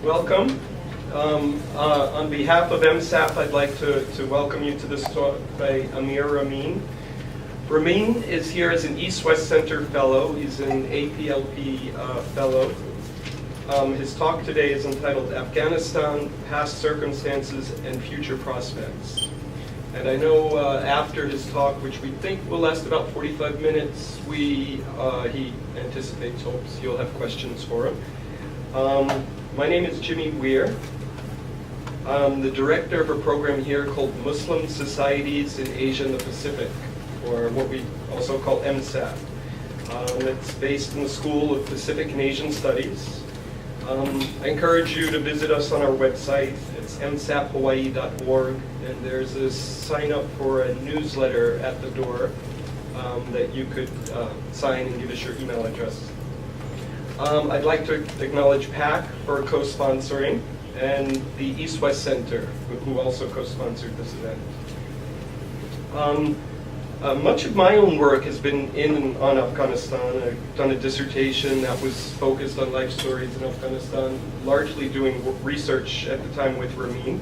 Welcome. On behalf of MSAP, I'd like to welcome you to this talk by Amir Ramin. Ramin is here as an East-West Center Fellow. He's an APLP Fellow. His talk today is entitled Afghanistan, Past Circumstances and Future Prospects. And I know after his talk, which we think will last about 45 minutes, he hopes you'll have questions for him. My name is Jimmy Weir. I'm the director of a program here called Muslim Societies in Asia and the Pacific, or what we also call MSAP. It's based in the School of Pacific and Asian Studies. I encourage you to visit us on our website. It's msaphawaii.org, and there's a sign up for a newsletter at the door that you could sign and give us your email address. I'd like to acknowledge PAC for co-sponsoring, and the East-West Center, who also co-sponsored this event. Much of my own work has been in and on Afghanistan. I've done a dissertation that was focused on life stories in Afghanistan, largely doing research at the time with Ramin.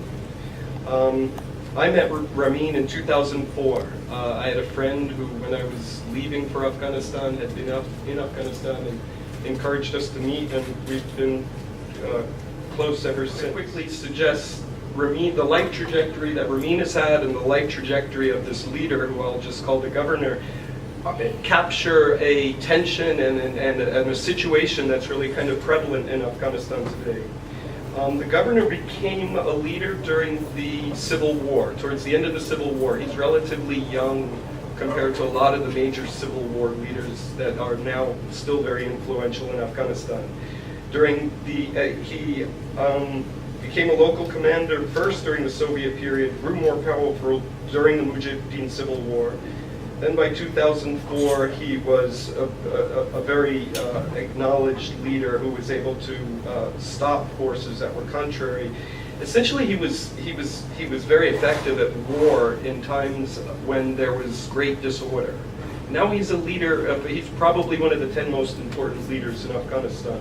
I met Ramin in 2004. I had a friend who, when I was leaving for Afghanistan, had been in Afghanistan and encouraged us to meet, and we've been close ever since. I quickly suggest Ramin, the life trajectory that Ramin has had and the life trajectory of this leader, who I'll just call the governor, capture a tension and a situation that's really kind of prevalent in Afghanistan today. The governor became a leader during the Civil War, towards the end of the Civil War. He's relatively young compared to a lot of the major Civil War leaders that are now still very influential in Afghanistan. He became a local commander first during the Soviet period, grew more powerful during the Mujahideen Civil War. Then by 2004, he was a very acknowledged leader who was able to stop forces that were contrary. Essentially, he was very effective at war in times when there was great disorder. Now he's a leader. He's probably one of the 10 most important leaders in Afghanistan.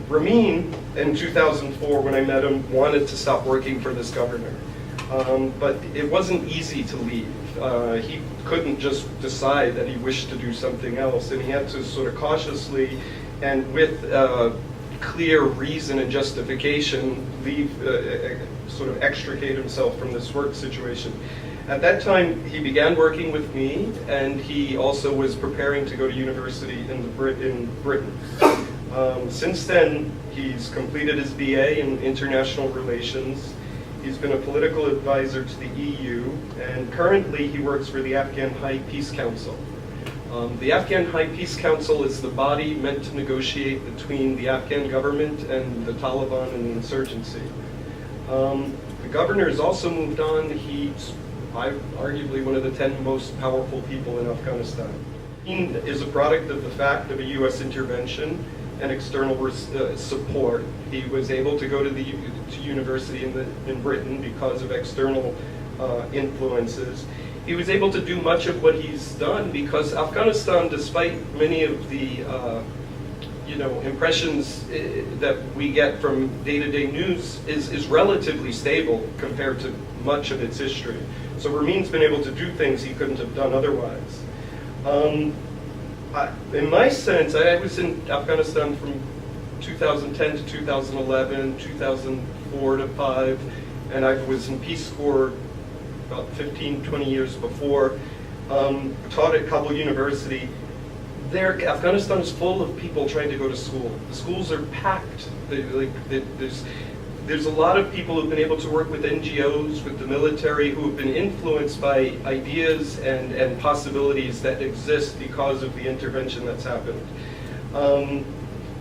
Ramin, in 2004, when I met him, wanted to stop working for this governor. But it wasn't easy to leave. He couldn't just decide that he wished to do something else, and he had to sort of cautiously and with clear reason and justification leave, sort of extricate himself from this work situation. At that time, he began working with me, and he also was preparing to go to university in Britain. Since then, he's completed his BA in International Relations. He's been a political advisor to the EU, and currently he works for the Afghan High Peace Council. The Afghan High Peace Council is the body meant to negotiate between the Afghan government and the Taliban and the insurgency. The governor has also moved on. He's arguably one of the 10 most powerful people in Afghanistan. He is a product of the fact of a U.S. intervention and external support. He was able to go to university in Britain because of external influences. He was able to do much of what he's done because Afghanistan, despite many of the impressions that we get from day-to-day news, is relatively stable compared to much of its history. So Ramin's been able to do things he couldn't have done otherwise. In my sense, I was in Afghanistan from 2010 to 2011, 2004 to 5, and I was in Peace Corps about 15, 20 years before. Taught at Kabul University. Afghanistan is full of people trying to go to school. The schools are packed. There's a lot of people who've been able to work with NGOs, with the military, who have been influenced by ideas and possibilities that exist because of the intervention that's happened.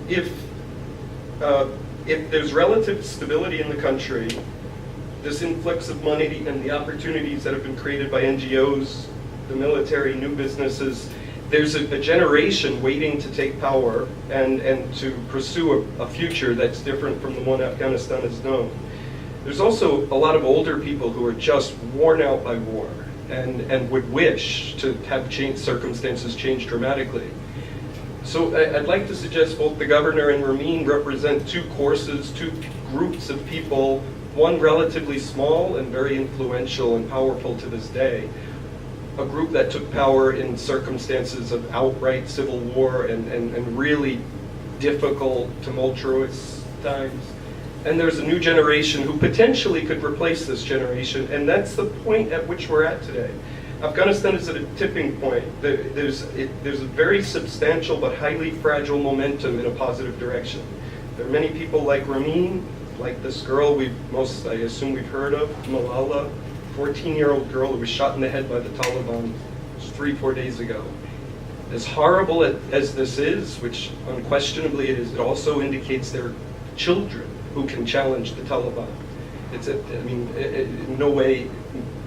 If there's relative stability in the country, this influx of money and the opportunities that have been created by NGOs, the military, new businesses, there's a generation waiting to take power and to pursue a future that's different from the one Afghanistan has known. There's also a lot of older people who are just worn out by war and would wish to have circumstances change dramatically. So I'd like to suggest both the governor and Ramin represent two courses, two groups of people, one relatively small and very influential and powerful to this day, a group that took power in circumstances of outright civil war and really difficult, tumultuous times. And there's a new generation who potentially could replace this generation, and that's the point at which we're at today. Afghanistan is at a tipping point. There's a very substantial but highly fragile momentum in a positive direction. There are many people like Ramin, like this girl I assume we've heard of, Malala, 14-year-old girl who was shot in the head by the Taliban just 3-4 days ago. As horrible as this is, which unquestionably it is, it also indicates there are children who can challenge the Taliban. In no way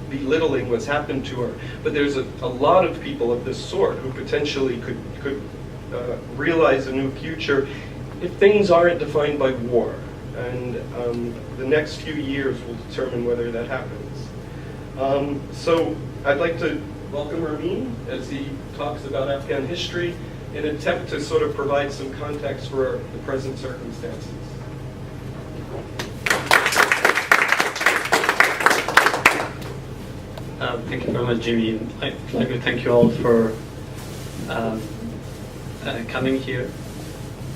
belittling what's happened to her, but there's a lot of people of this sort who potentially could realize a new future if things aren't defined by war. And the next few years will determine whether that happens. So I'd like to welcome Ramin as he talks about Afghan history in an attempt to sort of provide some context for the present circumstances. Thank you very much, Jimmy. I'd like to thank you all for coming here.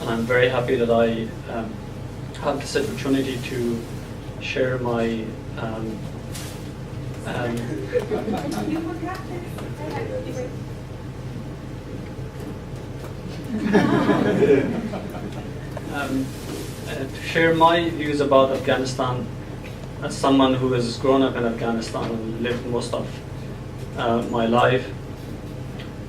And I'm very happy that I have this opportunity to share my to share my views about Afghanistan as someone who has grown up in Afghanistan and lived most of my life.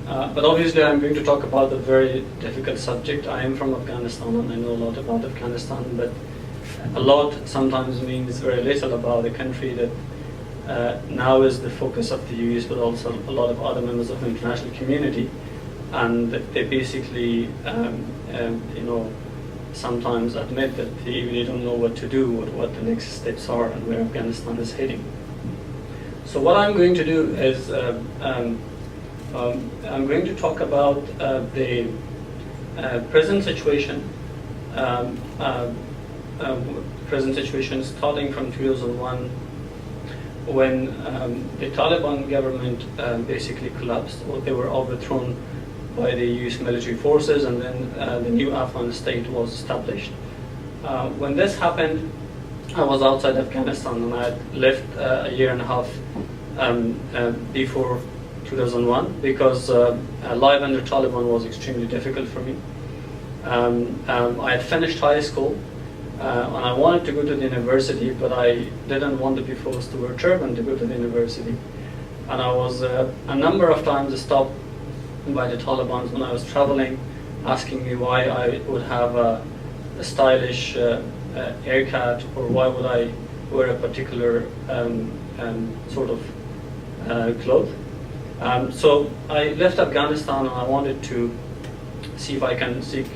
But obviously I'm going to talk about a very difficult subject. I am from Afghanistan and I know a lot about Afghanistan, but a lot sometimes means very little about a country that now is the focus of the US, but also a lot of other members of the international community. And they basically, sometimes admit that they really don't know what to do, what the next steps are, and where Afghanistan is heading. So what I'm going to do is I'm going to talk about the present situation, starting from 2001, when the Taliban government basically collapsed, or they were overthrown by the US military forces, and then the new Afghan state was established. When this happened, I was outside Afghanistan, and I had left a year and a half before 2001, because life under Taliban was extremely difficult for me. I had finished high school, and I wanted to go to the university, but I didn't want to be forced to wear turban to go to the university. And I was a number of times stopped by the Taliban when I was traveling, asking me why I would have a stylish haircut, or why would I wear a particular sort of cloth. So I left Afghanistan, and I wanted to see if I can seek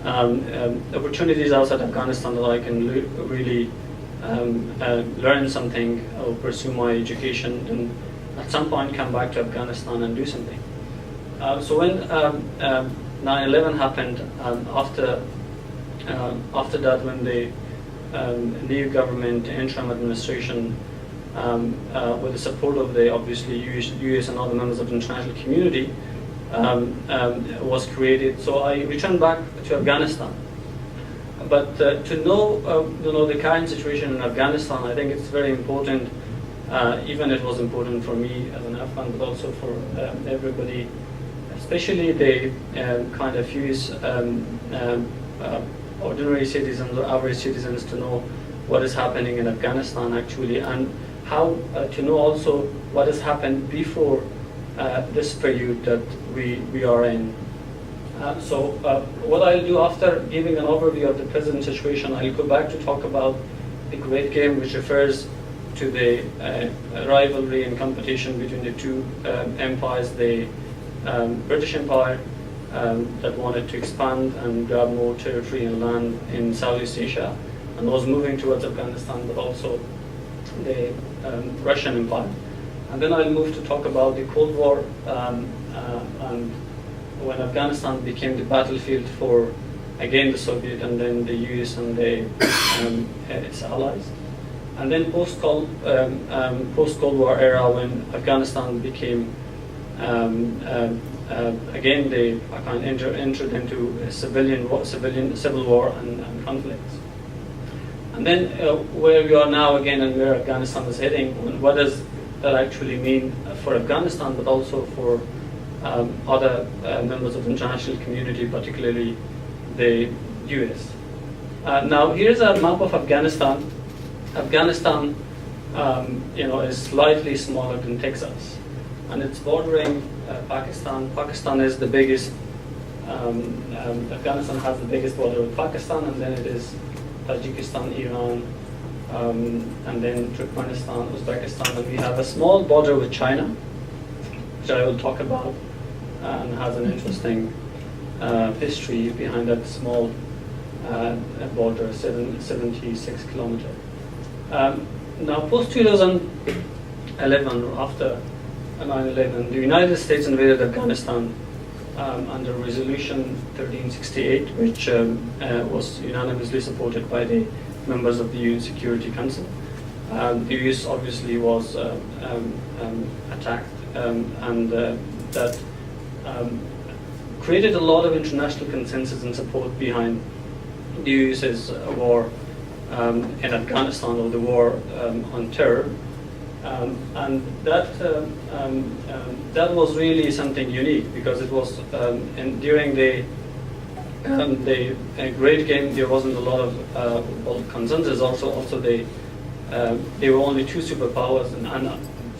opportunities outside Afghanistan that I can really learn something or pursue my education, and at some point come back to Afghanistan and do something. So when 9/11 happened, after that, when the new government, interim administration, with the support of the obviously US and other members of the international community, was created. So I returned back to Afghanistan. But to know the current situation in Afghanistan, I think it's very important. Even it was important for me as an Afghan, but also for everybody, especially the kind of US ordinary citizens or average citizens, to know what is happening in Afghanistan actually, and how to know also what has happened before this period that we are in. So what I'll do after giving an overview of the present situation, I'll go back to talk about the Great Game, which refers to the rivalry and competition between the two empires, the British Empire that wanted to expand and grab more territory and land in Southeast Asia and was moving towards Afghanistan, but also the Russian Empire. And then I'll move to talk about the Cold War and when Afghanistan became the battlefield for, again, the Soviet and then the US and its allies. And then post-Cold War era, when Afghanistan became, again, they kind of entered into a civil war and conflicts. And then where we are now again, and where Afghanistan is heading, what does that actually mean for Afghanistan, but also for other members of the international community, particularly the US. Now, here's a map of Afghanistan. Afghanistan, is slightly smaller than Texas, and it's bordering Pakistan. Pakistan is the biggest. Afghanistan has the biggest border with Pakistan, and then it is Tajikistan, Iran, and then Turkmenistan, Uzbekistan, and we have a small border with China, which I will talk about, and has an interesting history behind that small border, 76 kilometers. Now, post 2011, or after 9/11, the United States invaded Afghanistan under Resolution 1368, which was unanimously supported by the members of the UN Security Council. The US obviously was attacked, and that created a lot of international consensus and support behind the US's war in Afghanistan, or the war on terror. And that was really something unique, because it was during the Great Game, there wasn't a lot of consensus. Also they were only two superpowers, and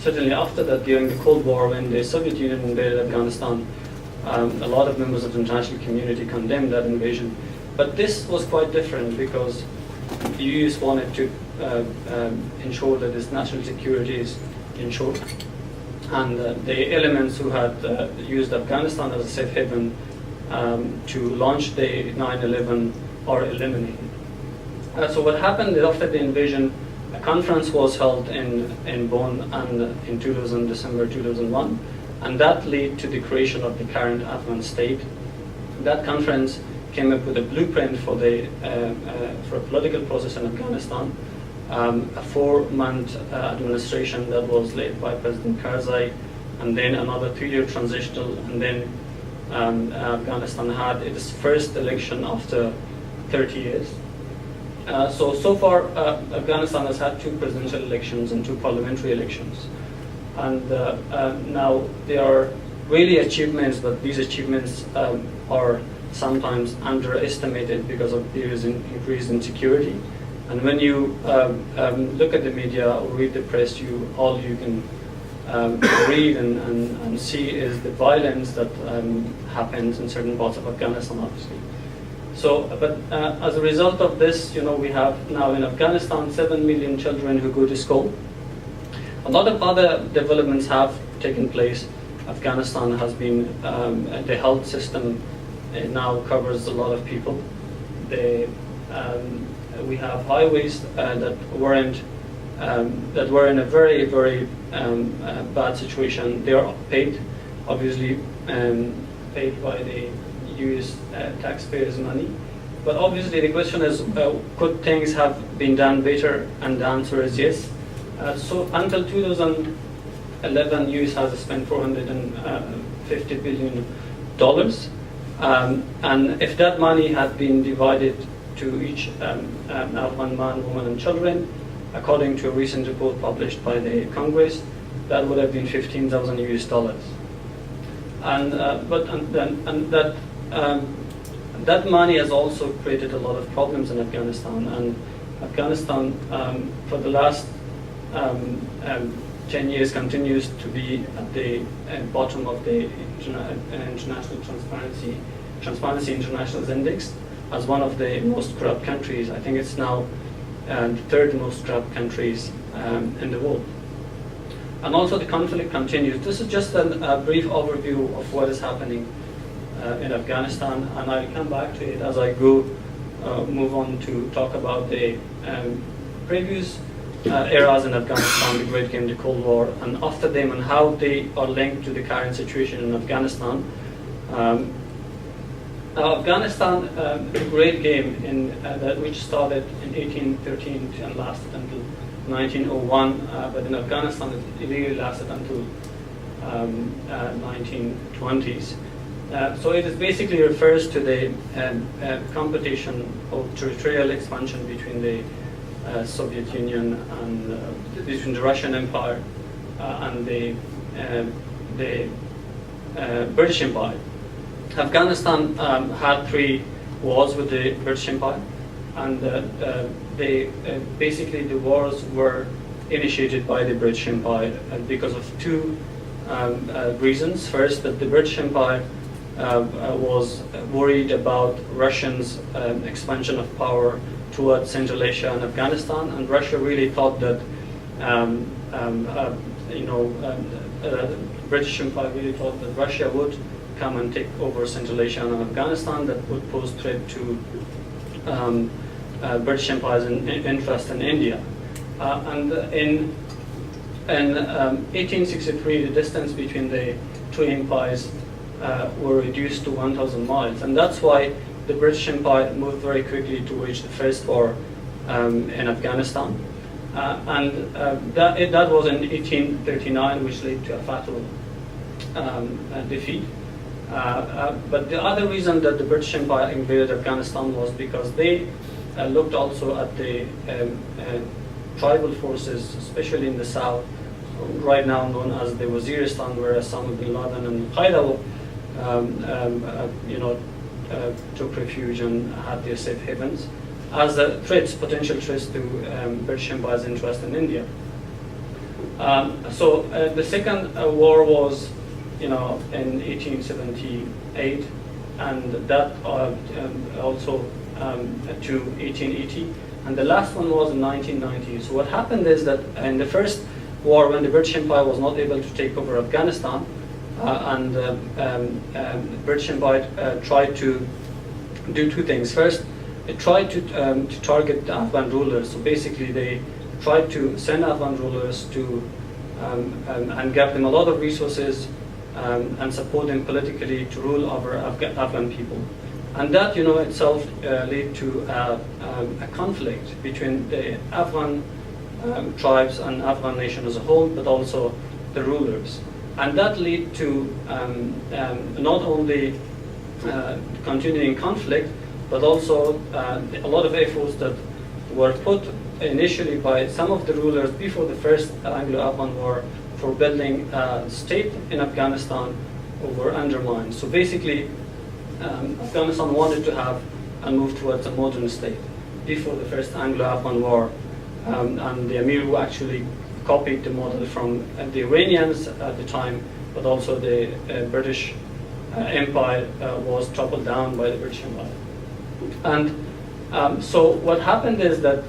certainly after that, during the Cold War, when the Soviet Union invaded Afghanistan, a lot of members of the international community condemned that invasion. But this was quite different, because the US wanted to ensure that its national security is ensured, and the elements who had used Afghanistan as a safe haven to launch the 9/11 are eliminated. So what happened is, after the invasion, a conference was held in Bonn and in December 2001, and that led to the creation of the current Afghan state. That conference came up with a blueprint for a political process in Afghanistan, a 4-month administration that was led by President Karzai, and then another 3-year transitional, and then Afghanistan had its first election after 30 years. So far, Afghanistan has had 2 presidential elections and 2 parliamentary elections. And now there are really achievements, but these achievements are sometimes underestimated because of the increased insecurity. And when you look at the media or read the press, all you can read and see is the violence that happens in certain parts of Afghanistan, obviously. So, but as a result of this, we have now in Afghanistan 7 million children who go to school. A lot of other developments have taken place. Afghanistan has been, the health system now covers a lot of people. We have highways that were in a very, very bad situation. They are paid, obviously, paid by the US taxpayers' money. But obviously the question is, could things have been done better? And the answer is yes. So until 2011, US has spent $450 billion. And if that money had been divided to each Afghan man, woman, and children, according to a recent report published by the Congress, that would have been $15,000 US. And that money has also created a lot of problems in Afghanistan. And Afghanistan, for the last 10 years, continues to be at the bottom of the International Transparency International's Index as one of the most corrupt countries. I think it's now the 3rd most corrupt countries in the world. And also the conflict continues. This is just a brief overview of what is happening in Afghanistan, and I'll come back to it as I move on to talk about the previous eras in Afghanistan, the Great Game, the Cold War, and after them, and how they are linked to the current situation in Afghanistan. Now Afghanistan, a great game which started in 1813 and lasted until 1901, but in Afghanistan it really lasted until 1920s. So it is basically refers to the competition of territorial expansion between the Soviet Union and between the Russian Empire and the British Empire. Afghanistan had 3 wars with the British Empire, and basically the wars were initiated by the British Empire because of 2 reasons. First, that the British Empire was worried about Russians' expansion of power towards Central Asia and Afghanistan, and Russia really thought that British Empire really thought that Russia would come and take over Central Asia and Afghanistan, that would pose threat to British Empire's interest in India. And in 1863, the distance between the 2 empires were reduced to 1,000 miles, and that's why the British Empire moved very quickly to wage the first war in Afghanistan. That was in 1839, which led to a fatal defeat. But the other reason that the British Empire invaded Afghanistan was because they looked also at the tribal forces, especially in the south, right now known as the Waziristan, where Osama bin Laden and Al-Qaeda took refuge and had their safe havens, as potential threats to British Empire's interest in India. So the second war was, in 1878, and that also to 1880, and the last one was in 1990. So what happened is that in the first war, when the British Empire was not able to take over Afghanistan, and the British Empire tried to do 2 things. First, it tried to target the Afghan rulers. So basically, they tried to send Afghan rulers to and give them a lot of resources and support them politically to rule over Afghan people. And that, itself led to a conflict between the Afghan tribes and Afghan nation as a whole, but also the rulers. And that led to not only continuing conflict, but also a lot of efforts that were put initially by some of the rulers before the first Anglo-Afghan war for building a state in Afghanistan were undermined. So basically, Afghanistan wanted to have and move towards a modern state before the first Anglo-Afghan war. And the Amir actually copied the model from the Iranians at the time, but also the British Empire was toppled down by the British Empire. And so what happened is that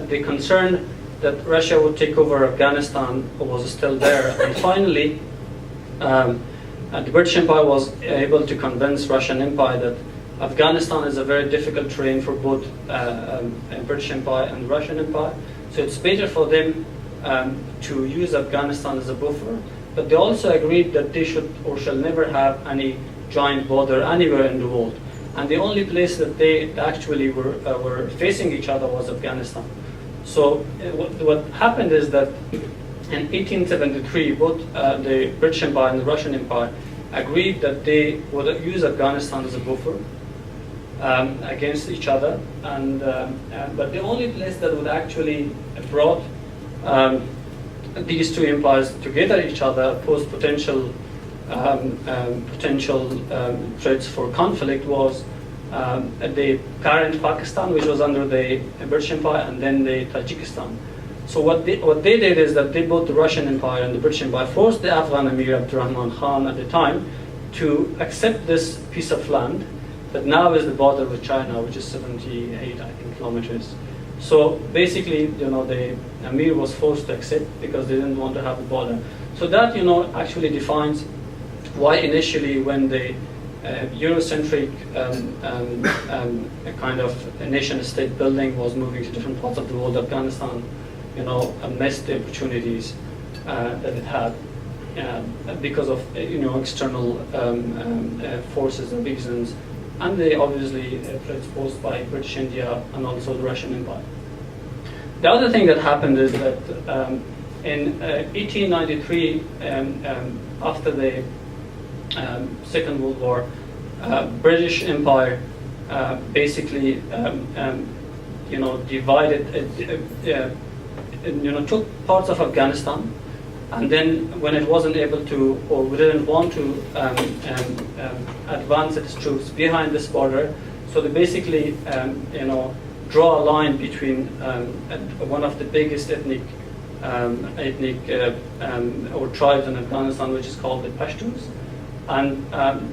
the concern that Russia would take over Afghanistan was still there, and finally the British Empire was able to convince Russian Empire that Afghanistan is a very difficult terrain for both British Empire and Russian Empire, so it's better for them to use Afghanistan as a buffer. But they also agreed that they should or shall never have any giant border anywhere in the world. And the only place that they actually were facing each other was Afghanistan. So what happened is that in 1873, both the British Empire and the Russian Empire agreed that they would use Afghanistan as a buffer against each other. And but the only place that would actually brought these 2 empires together each other, posed potential threats for conflict, was the current Pakistan, which was under the British Empire, and then the Tajikistan. So what they did is that they, both the Russian Empire and the British Empire, forced the Afghan Amir Abdurrahman Khan at the time to accept this piece of land that now is the border with China, which is 78, I think, kilometers. So basically, the Amir was forced to accept because they didn't want to have a border. So that, actually defines why initially, when the Eurocentric kind of nation-state building was moving to different parts of the world, Afghanistan, missed the opportunities that it had. because of external forces and reasons, and they obviously threats posed by British India and also the Russian Empire. The other thing that happened is that in 1893, after the Second World War, British Empire basically divided, took parts of Afghanistan, and then when it wasn't able to, or didn't want to advance its troops behind this border, so they basically draw a line between one of the biggest ethnic or tribes in Afghanistan, which is called the Pashtuns, and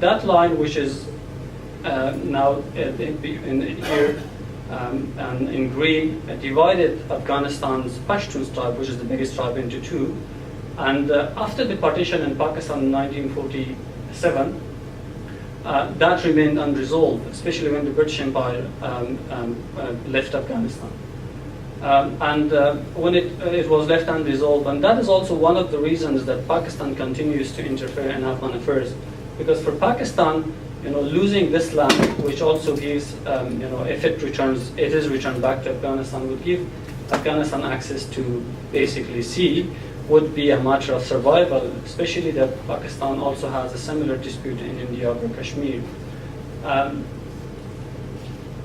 that line, which is now in here and in green, divided Afghanistan's Pashtuns tribe, which is the biggest tribe, into two. And after the partition in Pakistan in 1947, that remained unresolved, especially when the British Empire left Afghanistan. When it was left unresolved, and that is also one of the reasons that Pakistan continues to interfere in Afghan affairs, because for Pakistan, losing this land, which also gives, if it is returned back to Afghanistan, would give Afghanistan access to basically sea, would be a matter of survival, especially that Pakistan also has a similar dispute in India over Kashmir.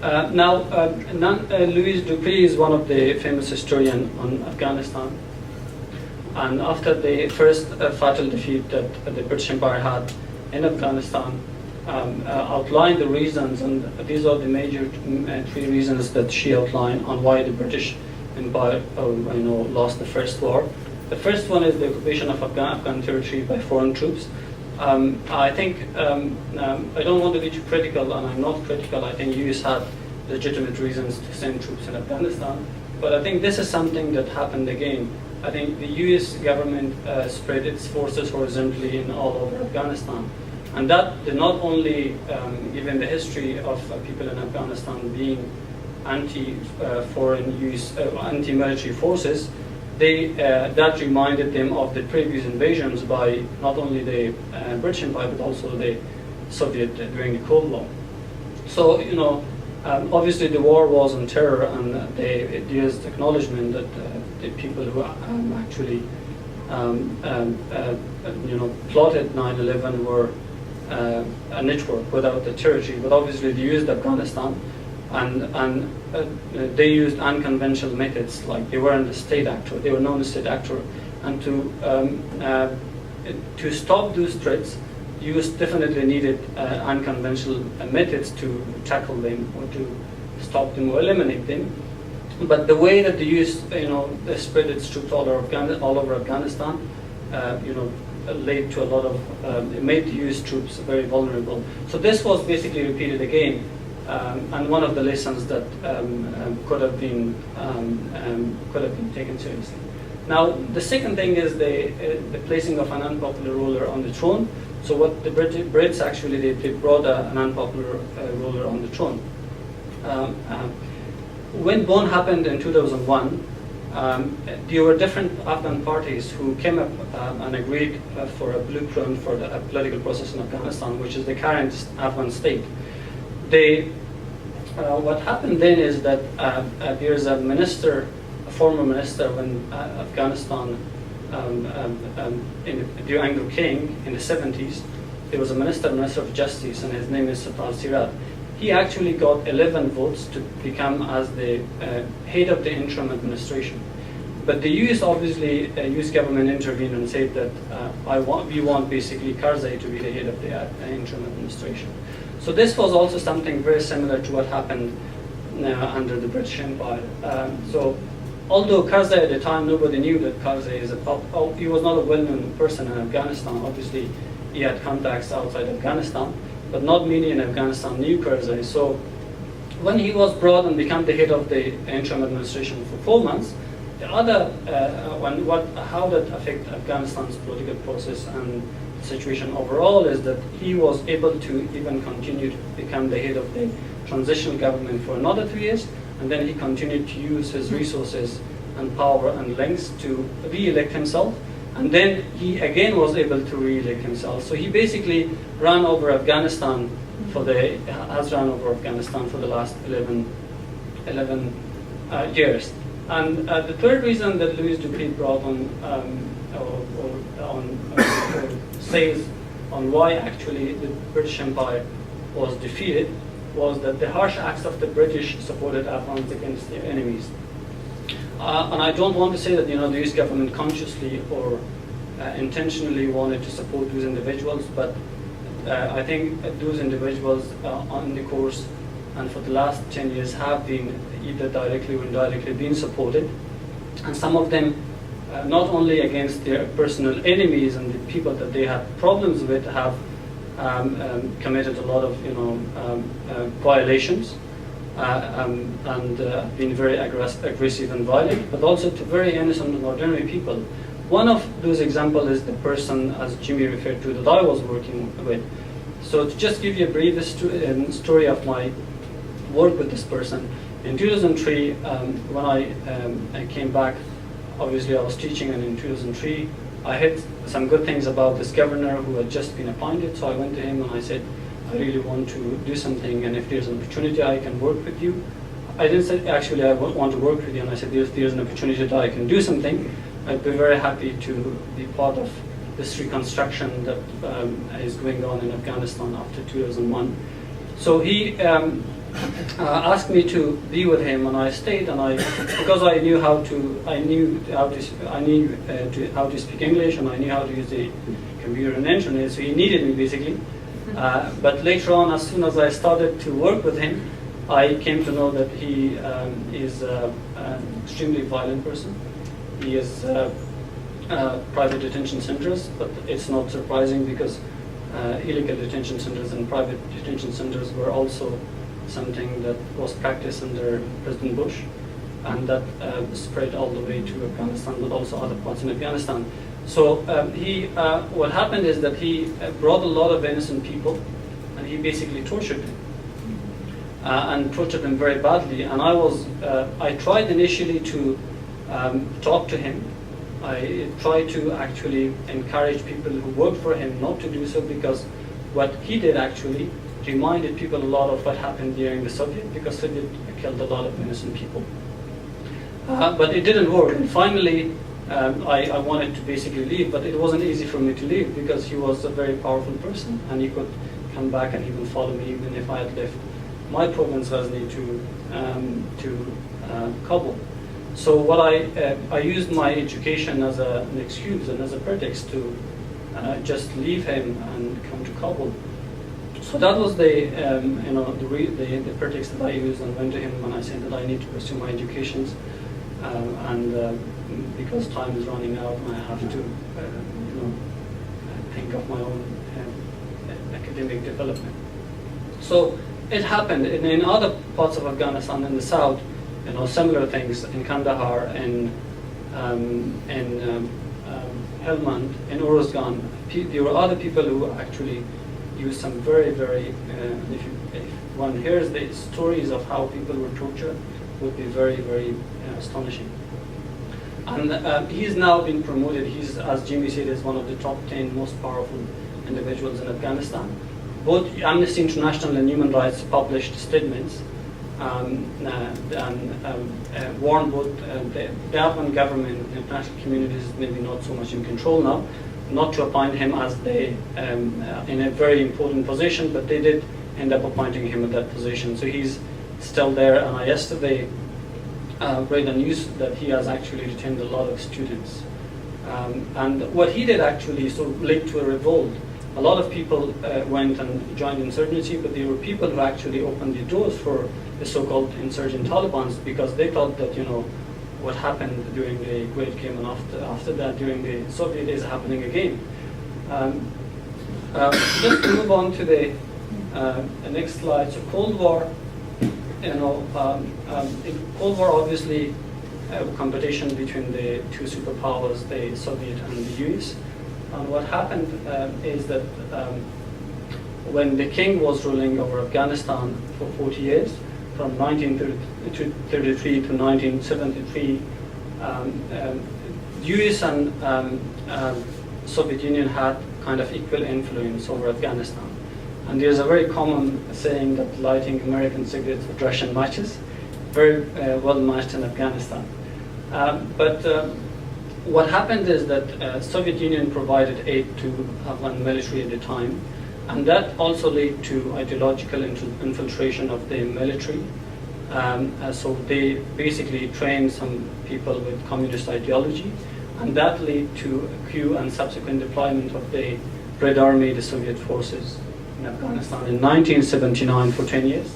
Louis Dupuy is one of the famous historians on Afghanistan, and after the first fatal defeat that the British Empire had in Afghanistan, outlined the reasons, and these are the major three reasons that she outlined on why the British Empire lost the first war. The first one is the occupation of Afghan territory by foreign troops. I think, I don't want to be too critical, and I'm not critical. I think US had legitimate reasons to send troops in Afghanistan, but I think this is something that happened again. I think the US government spread its forces horizontally in all over Afghanistan. And that did not only, given the history of people in Afghanistan being anti-foreign use, anti-military forces, that reminded them of the previous invasions by not only the British Empire but also the Soviet during the Cold War. So obviously the war was on terror, and they used acknowledgement that the people who actually plotted 9/11 were a network without the territory, but obviously they used Afghanistan, and they used unconventional methods, like they weren't a state actor, they were non-state actor, and to stop those threats, US definitely needed unconventional methods to tackle them or to stop them or eliminate them. But the way that the US, spread its troops all over Afghanistan, led to a lot of, it made the US troops very vulnerable. So this was basically repeated again, and one of the lessons that could have been taken seriously. Now, the second thing is the placing of an unpopular ruler on the throne. So what the Brits actually did, they brought an unpopular ruler on the throne. When Bonn happened in 2001, there were different Afghan parties who came up and agreed for a blueprint for the political process in Afghanistan, which is the current Afghan state. What happened then is that there's a former minister when Afghanistan, during Anglo King in the 70s, there was a minister of justice, and his name is Satar Sirat. He actually got 11 votes to become as the head of the interim administration. But the US US government intervened and said that we want basically Karzai to be the head of the interim administration. So this was also something very similar to what happened under the British Empire. So although Karzai at the time, nobody knew that Karzai he was not a well-known person in Afghanistan. Obviously, he had contacts outside Afghanistan, but not many in Afghanistan knew Karzai. So when he was brought and became the head of the interim administration for 4 months, the other how that affect Afghanistan's political process and situation overall is that he was able to even continue to become the head of the transitional government for another 3 years, and then he continued to use his resources and power and links to re-elect himself, And then he again was able to re-elect himself. So he basically ran over Afghanistan has run over Afghanistan for the last 11 years. And the third reason that Louis Dupuy brought on says on why actually the British Empire was defeated was that the harsh acts of the British supported Afghans against their enemies. And I don't want to say that the US government consciously or intentionally wanted to support those individuals, but I think those individuals on the course and for the last 10 years have been either directly or indirectly been supported. And some of them, not only against their personal enemies and the people that they had problems with, have committed a lot of violations and been very aggressive and violent, but also to very innocent and ordinary people. One of those examples is the person, as Jimmy referred to, that I was working with. So to just give you a brief story of my work with this person, in 2003, when I came back, obviously I was teaching, and in 2003, I heard some good things about this governor who had just been appointed, so I went to him and I said, I really want to do something, and if there's an opportunity I can work with you. I didn't say, actually, I want to work with you, and I said, if there's an opportunity that I can do something, I'd be very happy to be part of this reconstruction that is going on in Afghanistan after 2001. So he asked me to be with him, and I stayed. And because I knew how to speak English, and I knew how to use the computer and internet. So he needed me basically. But later on, as soon as I started to work with him, I came to know that he is an extremely violent person. He is private detention centers, but it's not surprising because illegal detention centers and private detention centers were also something that was practiced under President Bush, and that spread all the way to Afghanistan, but also other parts in Afghanistan. So what happened is that he brought a lot of innocent people, and he basically tortured them, and tortured them very badly. And I tried initially to talk to him. I tried to actually encourage people who worked for him not to do so, because what he did actually reminded people a lot of what happened during the Soviet, because Soviet killed a lot of innocent people. But it didn't work, and finally I wanted to basically leave, but it wasn't easy for me to leave because he was a very powerful person, and he could come back and he would follow me even if I had left my province, Ghazni, to Kabul. So what I used my education as an excuse and as a pretext to just leave him and come to Kabul. So that was the pretext that I used, and went to him and I said that I need to pursue my educations, and because time is running out, and I have to think of my own academic development. So it happened in other parts of Afghanistan in the south. Similar things in Kandahar, in Helmand, in Uruzgan. There were other people who actually used some very, very, if one hears the stories of how people were tortured, would be very, very astonishing. And he's now been promoted. He's, as Jimmy said, is one of the top 10 most powerful individuals in Afghanistan. Both Amnesty International and Human Rights published statements warned both the Afghan government, the international communities, maybe not so much in control now, not to appoint him as in a very important position, but they did end up appointing him at that position. So he's still there, and I yesterday read the news that he has actually retained a lot of students. And what he did actually sort of led to a revolt. A lot of people went and joined insurgency, but there were people who actually opened the doors for the so-called insurgent Taliban, because they thought that what happened during the Great Game and after that during the Soviet is happening again. Just to move on to the next slide. So Cold War, in Cold War, obviously competition between the two superpowers, the Soviet and the US. And what happened is that when the king was ruling over Afghanistan for 40 years, from 1933 to 1973, US and Soviet Union had kind of equal influence over Afghanistan. And there's a very common saying that lighting American cigarettes with Russian matches, very well matched in Afghanistan. But what happened is that Soviet Union provided aid to Afghan military at the time, and that also led to ideological infiltration of the military. So they basically trained some people with communist ideology, and that led to a coup and subsequent deployment of the Red Army, the Soviet forces in Afghanistan in 1979 for 10 years.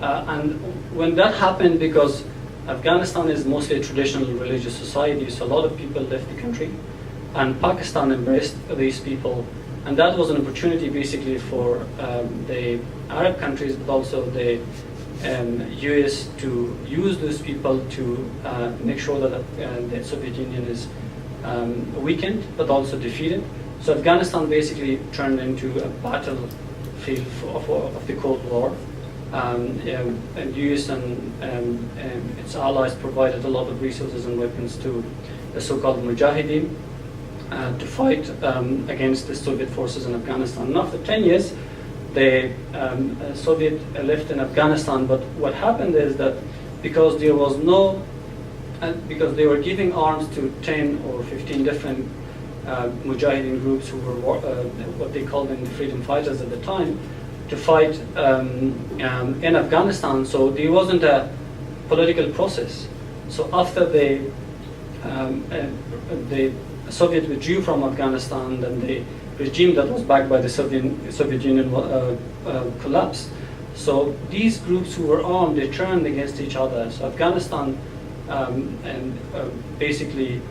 And when that happened, because Afghanistan is mostly a traditional religious society, so a lot of people left the country, and Pakistan embraced these people, and that was an opportunity basically for the Arab countries, but also the US to use those people to make sure that the Soviet Union is weakened, but also defeated. So Afghanistan basically turned into a battlefield of the Cold War. And US and its allies provided a lot of resources and weapons to the so-called Mujahideen to fight against the Soviet forces in Afghanistan. And after 10 years, the Soviet left in Afghanistan. But what happened is that because there was no, because they were giving arms to 10 or 15 different Mujahideen groups who were what they called them the freedom fighters at the time, to fight in Afghanistan. So there wasn't a political process. So after the Soviet withdrew from Afghanistan, then the regime that was backed by the Soviet Union collapsed. So these groups who were armed, they turned against each other. So Afghanistan basically,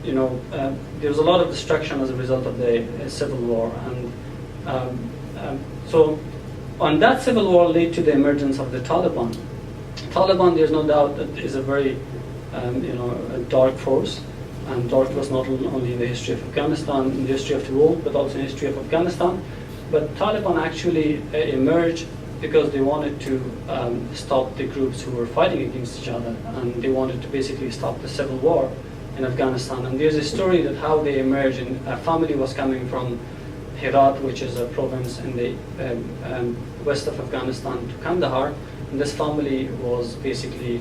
there was a lot of destruction as a result of the civil war. And so on that civil war led to the emergence of the Taliban. Taliban, there's no doubt that is a very a dark force, and dark force not only in the history of Afghanistan, in the history of the world, but also in the history of Afghanistan. But Taliban actually emerged because they wanted to stop the groups who were fighting against each other, and they wanted to basically stop the civil war in Afghanistan. And there's a story that how they emerged, and a family was coming from Herat, which is a province in the west of Afghanistan, to Kandahar, and this family was basically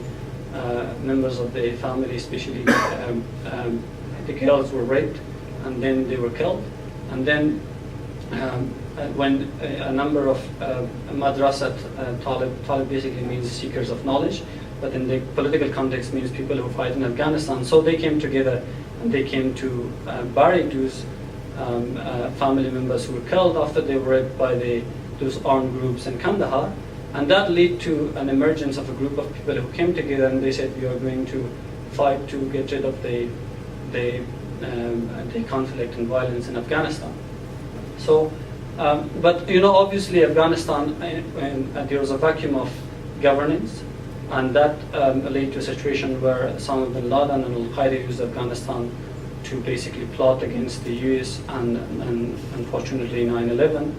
members of the family, especially the girls were raped, and then they were killed. And then when a number of madrasat, Talib basically means seekers of knowledge, but in the political context means people who fight in Afghanistan. So they came together and they came to bury those family members who were killed after they were raped by those armed groups in Kandahar. And that led to an emergence of a group of people who came together, and they said, we are going to fight to get rid of the conflict and violence in Afghanistan. So, but obviously Afghanistan, there was a vacuum of governance, and that led to a situation where Osama bin Laden and Al-Qaeda used Afghanistan to basically plot against the US, and unfortunately 9/11,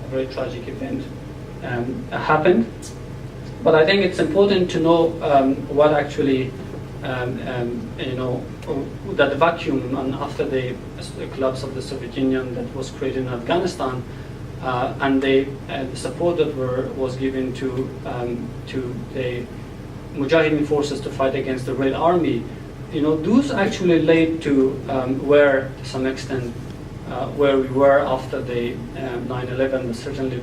a very tragic event, happened. But I think it's important to know what actually, that the vacuum, and after the collapse of the Soviet Union that was created in Afghanistan, and the support that was given to the Mujahideen forces to fight against the Red Army, those actually led to where, to some extent, where we were after the 9/11, but certainly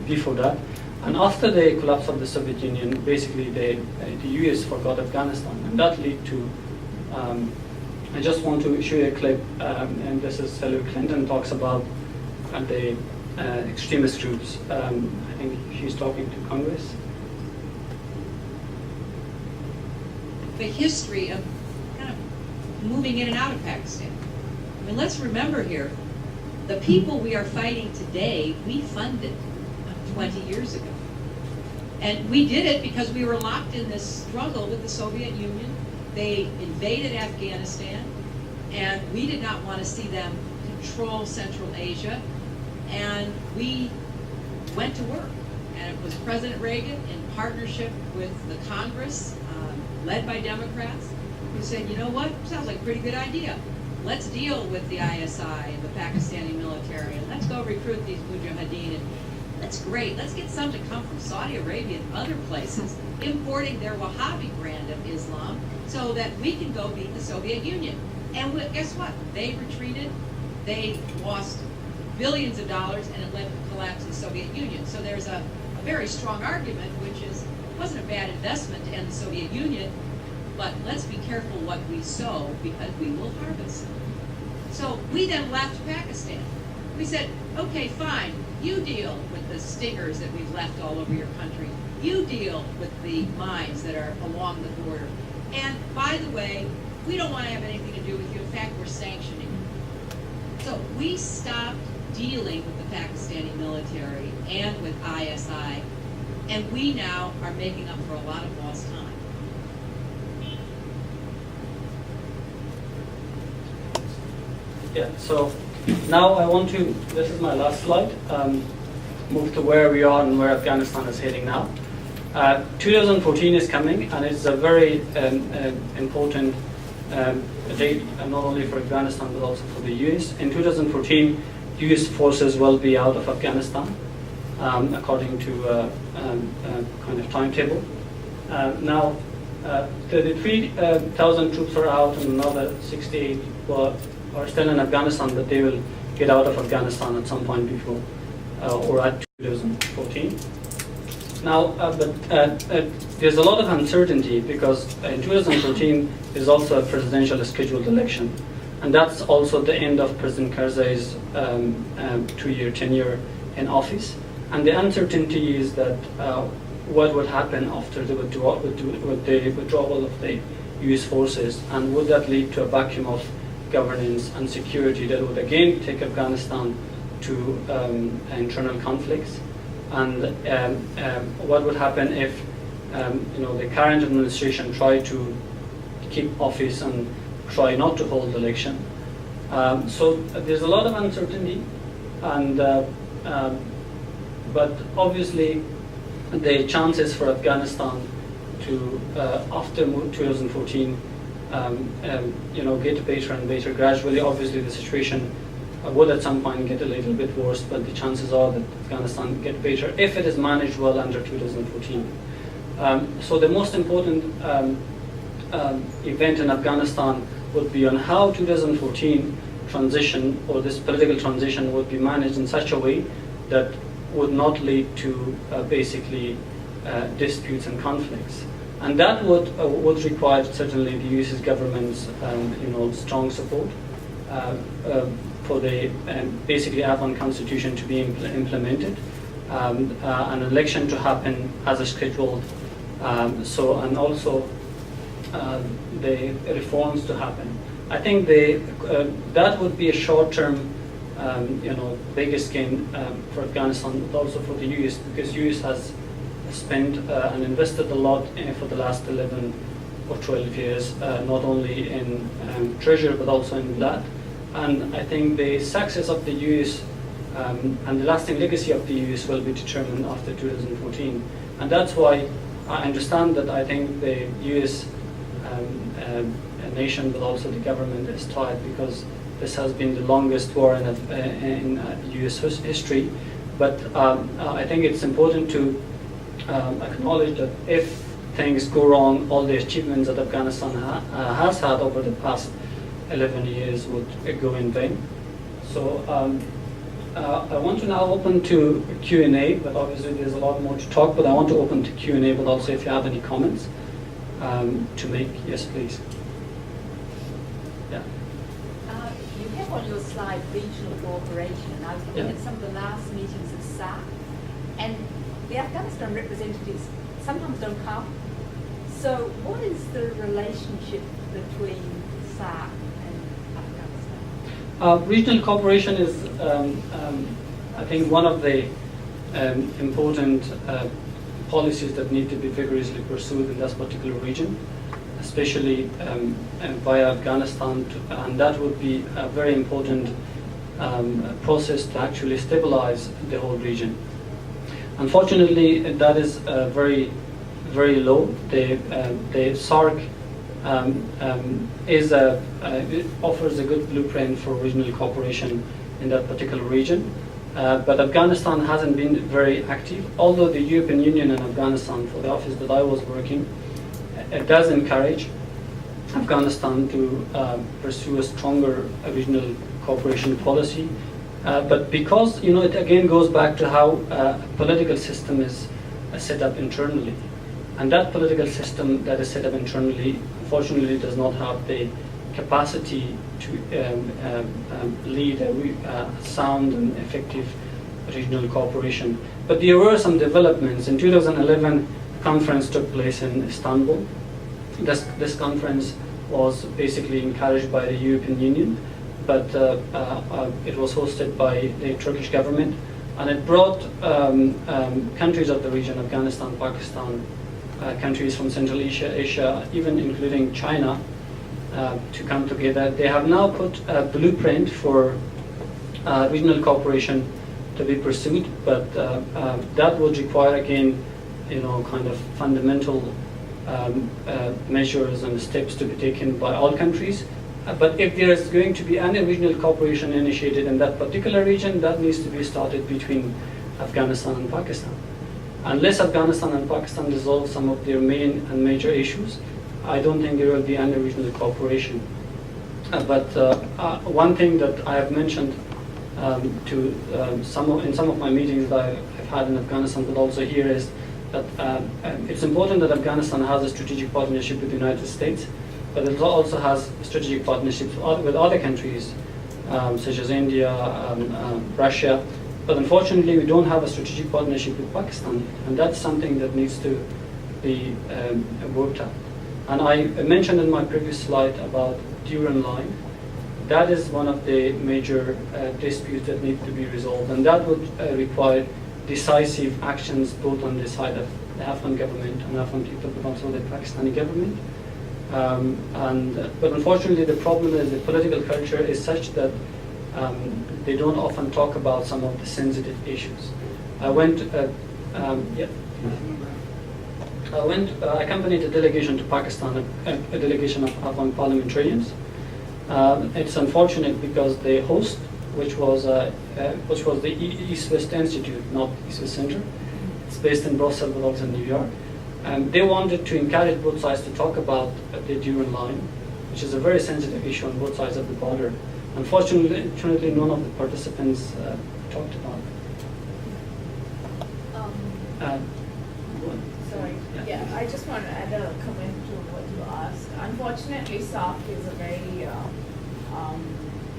before that. And after the collapse of the Soviet Union, basically the US forgot Afghanistan, and that led to, I just want to show you a clip, and this is Hillary Clinton talks about the extremist groups. I think she's talking to Congress. The history of kind of moving in and out of Pakistan. I mean, let's remember here, the people we are fighting today, we funded 20 years ago. And we did it because we were locked in this struggle with the Soviet Union. They invaded Afghanistan, and we did not want to see them control Central Asia. And we went to work. And it was President Reagan in partnership with the Congress, led by Democrats, who said, you know what, sounds like a pretty good idea. Let's deal with the ISI and the Pakistani military, and let's go recruit these Mujahideen. And that's great. Let's get some to come from Saudi Arabia and other places, importing their Wahhabi brand of Islam, so that we can go beat the Soviet Union. And guess what? They retreated. They lost billions of dollars, and it led to the collapse of the Soviet Union. So there's a very strong argument, which is, it wasn't a bad investment to end the Soviet Union, but let's be careful what we sow, because we will harvest. So we then left Pakistan. We said, okay, fine, you deal with the stingers that we've left all over your country. You deal with the mines that are along the border. And by the way, we don't want to have anything to do with you. In fact, we're sanctioning you. So we stopped dealing with the Pakistani military and with ISI, and we now are making up for a lot of lost time. Yeah, so now I want to, this is my last slide, move to where we are and where Afghanistan is heading now. 2014 is coming, and it's a very important date, not only for Afghanistan but also for the US. In 2014, US forces will be out of Afghanistan, according to kind of timetable. Now, 33,000 troops are out, and another 68 are still in Afghanistan, but they will get out of Afghanistan at some point before or at 2014. Now, there's a lot of uncertainty, because in 2014 there's also a presidential scheduled election, and that's also the end of President Karzai's 2-year tenure in office. And the uncertainty is that what would happen after the withdrawal of the US forces, and would that lead to a vacuum of governance and security that would again take Afghanistan to internal conflicts? And what would happen if the current administration tried to keep office and try not to hold election? So there's a lot of uncertainty, and but obviously the chances for Afghanistan to after 2014 get better and better gradually. Obviously the situation would at some point get a little bit worse, but the chances are that Afghanistan get better if it is managed well under 2014. So the most important event in Afghanistan would be on how 2014 transition, or this political transition, would be managed in such a way that would not lead to basically disputes and conflicts. And that would require certainly the US government's strong support for the basically Afghan constitution to be implemented, an election to happen as scheduled, and also the reforms to happen. I think that would be a short-term biggest gain for Afghanistan, but also for the US, because US has spent and invested a lot for the last 11 or 12 years, not only in treasure but also in blood. And I think the success of the US and the lasting legacy of the US will be determined after 2014. And that's why I understand that I think the US nation, but also the government, is tired, because this has been the longest war in US history. But I think it's important to acknowledge that if things go wrong, all the achievements that Afghanistan has had over the past 11 years would go in vain. So I want to now open to Q&A, but obviously there's a lot more to talk, but I want to open to Q&A, but also if you have any comments to make. Yes, please. Yeah. You have on your slide regional cooperation, and I was looking at some of the last meetings of SAP, and the Afghanistan representatives sometimes don't come. So what is the relationship between SAP and Afghanistan? Regional cooperation is, I think, one of the important policies that need to be vigorously pursued in this particular region, especially via Afghanistan, and that would be a very important process to actually stabilize the whole region. Unfortunately, that is very, very low. The SARC it offers a good blueprint for regional cooperation in that particular region. But Afghanistan hasn't been very active, although the European Union and Afghanistan, for the office that I was working, it does encourage Afghanistan to pursue a stronger regional cooperation policy. But because, it again goes back to how a political system is set up internally. And that political system that is set up internally, unfortunately, does not have the capacity to lead a sound and effective regional cooperation. But there were some developments. In 2011, a conference took place in Istanbul. This conference was basically encouraged by the European Union, but it was hosted by the Turkish government, and it brought countries of the region, Afghanistan, Pakistan, countries from Central Asia, even including China, to come together. They have now put a blueprint for regional cooperation to be pursued, but that would require, again, kind of fundamental measures and steps to be taken by all countries. But if there is going to be any regional cooperation initiated in that particular region, that needs to be started between Afghanistan and Pakistan. Unless Afghanistan and Pakistan resolve some of their main and major issues, I don't think there will be any regional cooperation. But one thing that I have mentioned in some of my meetings that I've had in Afghanistan, but also here, is that it's important that Afghanistan has a strategic partnership with the United States, but it also has strategic partnerships with other countries, such as India, Russia. But unfortunately, we don't have a strategic partnership with Pakistan, and that's something that needs to be worked out. And I mentioned in my previous slide about Duran line. That is one of the major disputes that need to be resolved, and that would require decisive actions both on the side of the Afghan government and Afghan people, but also the Pakistani government. But unfortunately, the problem is the political culture is such that they don't often talk about some of the sensitive issues. I accompanied a delegation to Pakistan, a delegation of Afghan parliamentarians. It's unfortunate because the host, which was the East-West Institute, not East-West Center, it's based in Brussels but also in New York. They wanted to encourage both sides to talk about the Duran line, which is a very sensitive issue on both sides of the border. Unfortunately, none of the participants talked about it. Sorry. Yeah, I just want to add a comment to what you asked. Unfortunately, SAF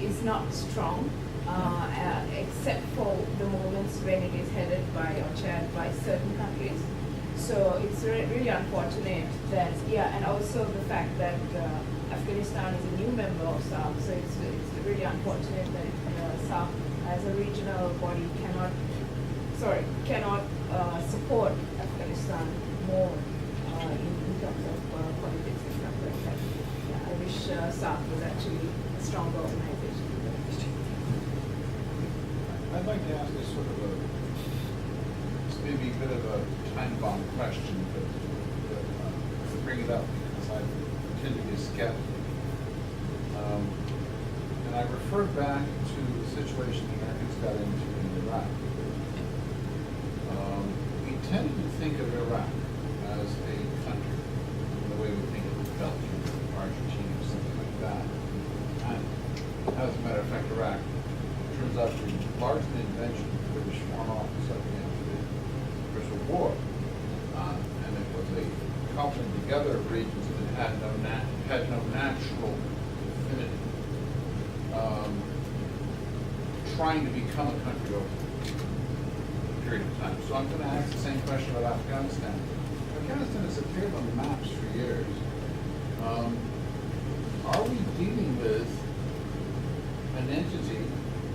is not strong, except for the moments when it is headed by or chaired by certain countries. So it's really unfortunate that, and also the fact that Afghanistan is a new member of SAF, so it's really unfortunate that SAF as a regional body cannot support Afghanistan more in terms of politics and stuff like that. Yeah, I wish SAF was actually a stronger organization. I'd like to ask this sort of this may be a bit of a time-bomb question, but to bring it up because I tend to be a skeptic. And I refer back to the situation the Americans got into in Iraq. We tend to think of Iraq as a country in the way we think of Belgium or Argentina or something like that. And as a matter of fact, Iraq turns out to be largely an invention of the British Foreign Office at the end of the First World War. And it was a coupling together of regions that had no natural affinity. Trying to become a country over a period of time. So I'm going to ask the same question about Afghanistan. Afghanistan has appeared on the maps for years. Are we dealing with an entity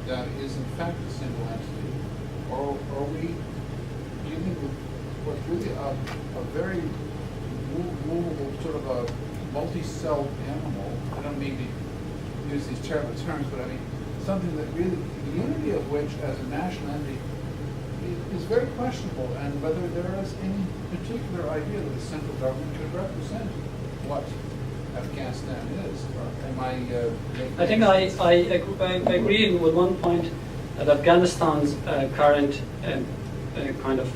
that is in fact a single entity, or are we dealing with what's really a very movable sort of a multi-celled animal? I don't mean to use these terrible terms, but I mean something that really, the unity of which as a national entity is very questionable, and whether there is any particular idea that the central government could represent what Afghanistan is. Or am I making I think I agree with one point that Afghanistan's current kind of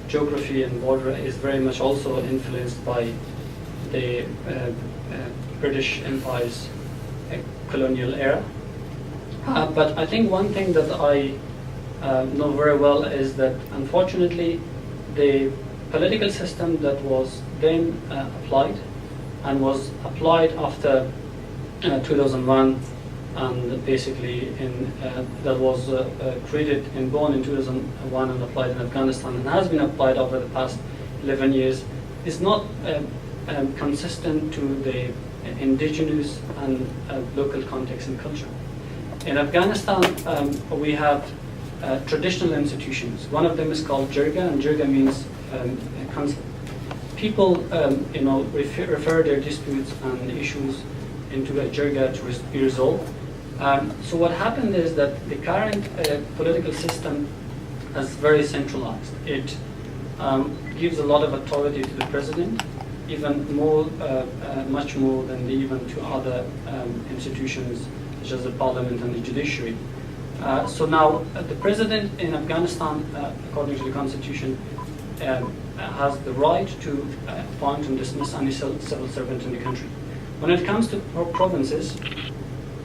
geography and border is very much also influenced by the British Empire's colonial era. But I think one thing that I know very well is that unfortunately the political system that was then applied and was applied after 2001 and basically that was created and born in 2001 and applied in Afghanistan and has been applied over the past 11 years is not consistent to the indigenous and local context and culture. In Afghanistan, we have traditional institutions. One of them is called jirga, and jirga means council. People, refer their disputes and issues into a jirga to be resolved. So what happened is that the current political system is very centralized. It gives a lot of authority to the president, even more, much more than even to other institutions such as the parliament and the judiciary. So now the president in Afghanistan, according to the constitution, has the right to appoint and dismiss any civil servant in the country. When it comes to provinces,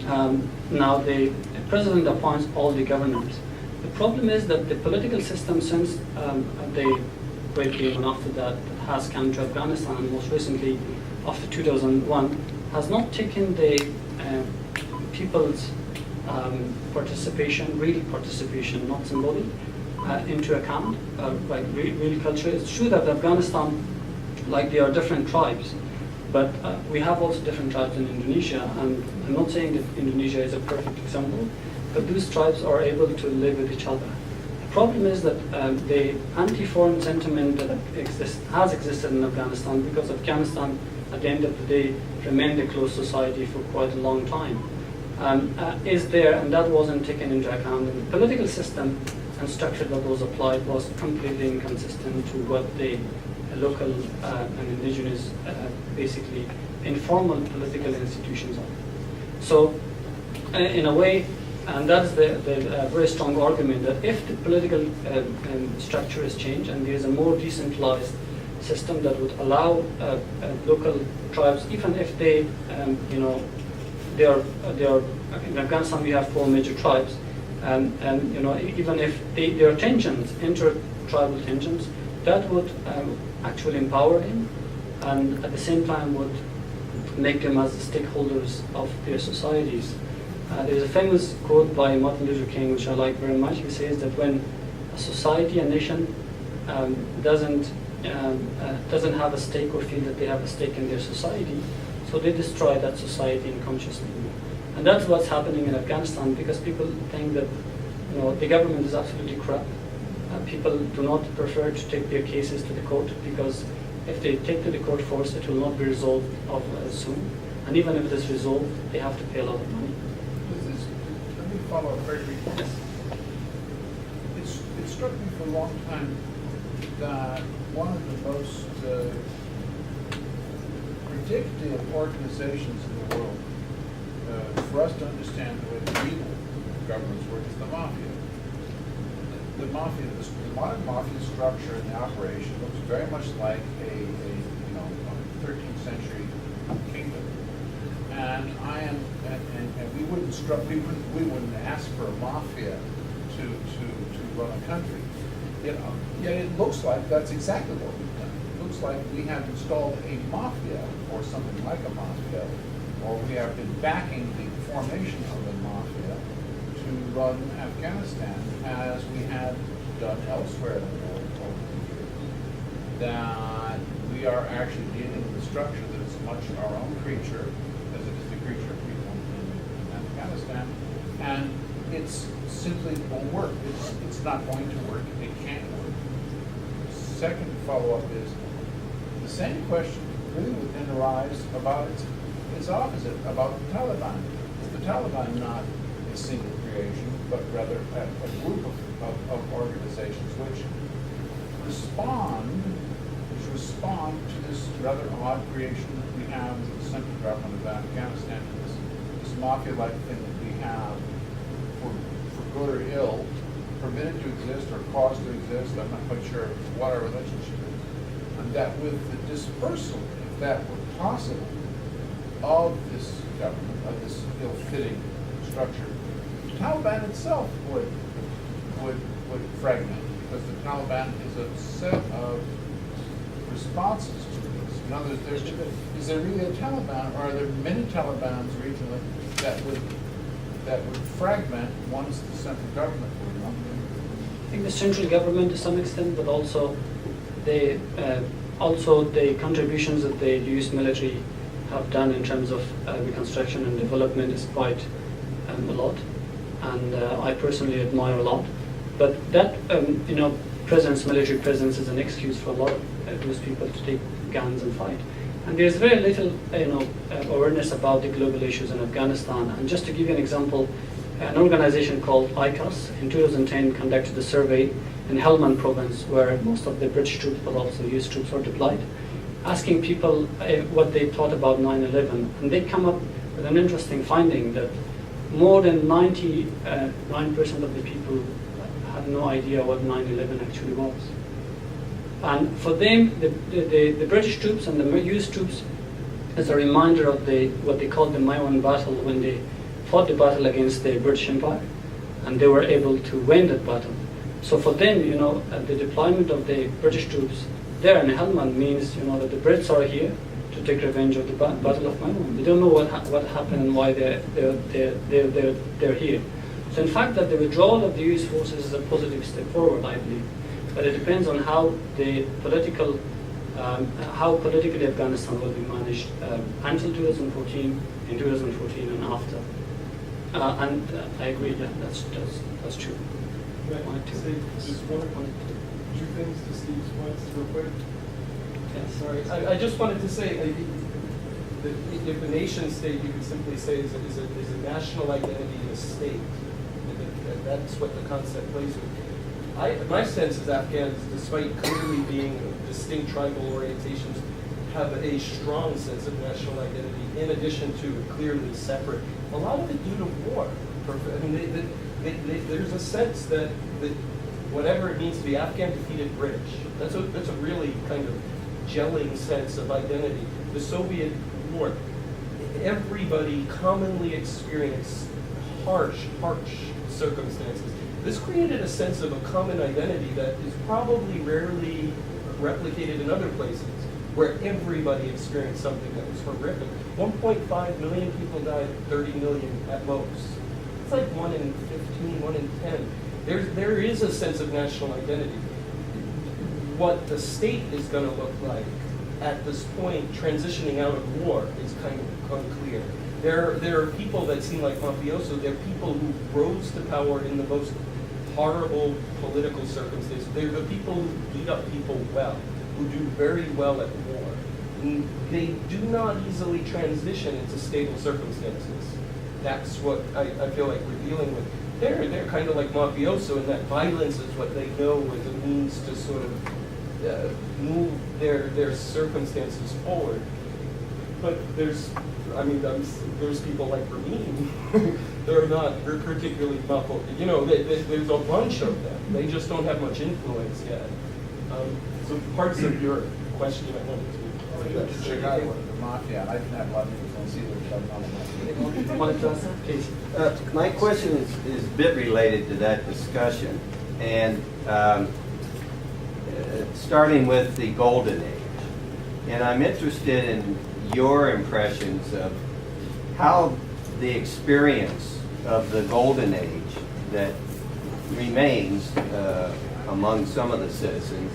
now the president appoints all the governors. The problem is that the political system since the Great Game and after that has come to Afghanistan, and most recently after 2001, has not taken the people's participation, real participation, not symbolic, into account, like real culture. It's true that Afghanistan, like there are different tribes, but we have also different tribes in Indonesia, and I'm not saying that Indonesia is a perfect example, but those tribes are able to live with each other. The problem is that the anti-foreign sentiment that has existed in Afghanistan, because Afghanistan, at the end of the day, remained a closed society for quite a long time, is there, and that wasn't taken into account. And the political system and structure that was applied was completely inconsistent to what the local and indigenous, basically informal political institutions are. So, in a way, and that's the very strong argument that if the political structure is changed and there is a more decentralized system that would allow local tribes, even if they, they are in Afghanistan we have 4 major tribes, and even if there are tensions, inter-tribal tensions, that would actually empower them, and at the same time would make them as stakeholders of their societies. There's a famous quote by Martin Luther King, which I like very much. He says that when a society, a nation, doesn't have a stake or feel that they have a stake in their society, so they destroy that society unconsciously. And that's what's happening in Afghanistan, because people think that the government is absolutely corrupt. People do not prefer to take their cases to the court, because if they take to the court force, it will not be resolved soon. And even if it is resolved, they have to pay a lot of money. Let me follow up very briefly. It struck me for a long time that one of the most predictive organizations in the world for us to understand the way the evil governments work is the mafia. The mafia, the modern mafia structure and the operation looks very much like a 13th century kingdom. And we wouldn't ask for a mafia to run a country. Yet it looks like that's exactly what we've done. It looks like we have installed a mafia, or something like a mafia, or we have been backing the formation of a mafia to run Afghanistan, as we had done elsewhere in the world over the years. That we are actually dealing with a structure that is much our own creature, as it is the creature of people in Afghanistan, and it's simply won't work. It's not going to work. It can't work. Second follow-up is the same question really would then arise about its opposite, about the Taliban. Is the Taliban not a single creation, but rather a group of organizations which respond to this rather odd creation that we have with the central government of Afghanistan, this mafia-like thing that we have, for good or ill, permitted to exist or caused to exist, I'm not quite sure what our relationship is, and that with the dispersal, if that were possible, of this government, of this ill-fitting structure, the Taliban itself would fragment, because the Taliban is a set of responses to this. In other words, is there really a Taliban, or are there many Talibans regionally that would fragment once the central government were not? I think the central government to some extent, but also the contributions that the US military have done in terms of reconstruction and development is quite a lot, and I personally admire a lot. But that military presence is an excuse for a lot of those people to take guns and fight. And there's very little awareness about the global issues in Afghanistan. And just to give you an example, an organization called ICAS in 2010 conducted a survey in Helmand province, where most of the British troops but also US troops were deployed, asking people what they thought about 9/11. And they come up with an interesting finding that more than 99% of the people had no idea what 9/11 actually was. And for them, the British troops and the US troops is a reminder of what they called the Maiwan battle, when they fought the battle against the British Empire, and they were able to win that battle. So for them, the deployment of the British troops there in Helmand means, that the Brits are here to take revenge of the Battle of Maiwan. They don't know what happened and why they're here. So in fact, that the withdrawal of the US forces is a positive step forward, I believe. But it depends on how politically Afghanistan will be managed until 2014, in 2014 and after. And I agree, yeah, that's true. Right. Say just two things to Steve's points real quick. Yes. Sorry, I just wanted to say, if a nation state, you could simply say, is a national identity in a state. That's what the concept plays with. My sense is Afghans, despite clearly being distinct tribal orientations, have a strong sense of national identity, in addition to clearly separate. A lot of it due to war. There's a sense that whatever it means to be Afghan defeated British. That's a really kind of gelling sense of identity. The Soviet war, everybody commonly experienced harsh circumstances. This created a sense of a common identity that is probably rarely replicated in other places, where everybody experienced something that was horrific. 1.5 million people died, 30 million at most. It's like 1 in 15, 1 in 10. There is a sense of national identity. What the state is going to look like at this point, transitioning out of war, is kind of unclear. There are people that seem like mafiosos. There are people who rose to power in the most horrible political circumstances. They're the people who beat up people well, who do very well at war. And they do not easily transition into stable circumstances. That's what I feel like we're dealing with. They're kind of like mafioso in that violence is what they know as a means to sort of move their circumstances forward. But there's people like Ramin. They're not particularly muffled. There's a bunch of them. They just don't have much influence yet. So parts of your question I wanted to. Chicago, the mafia, I can have a lot of influence either. Please. My question is a bit related to that discussion, and starting with the Golden Age. And I'm interested in your impressions of how the experience of the Golden Age that remains among some of the citizens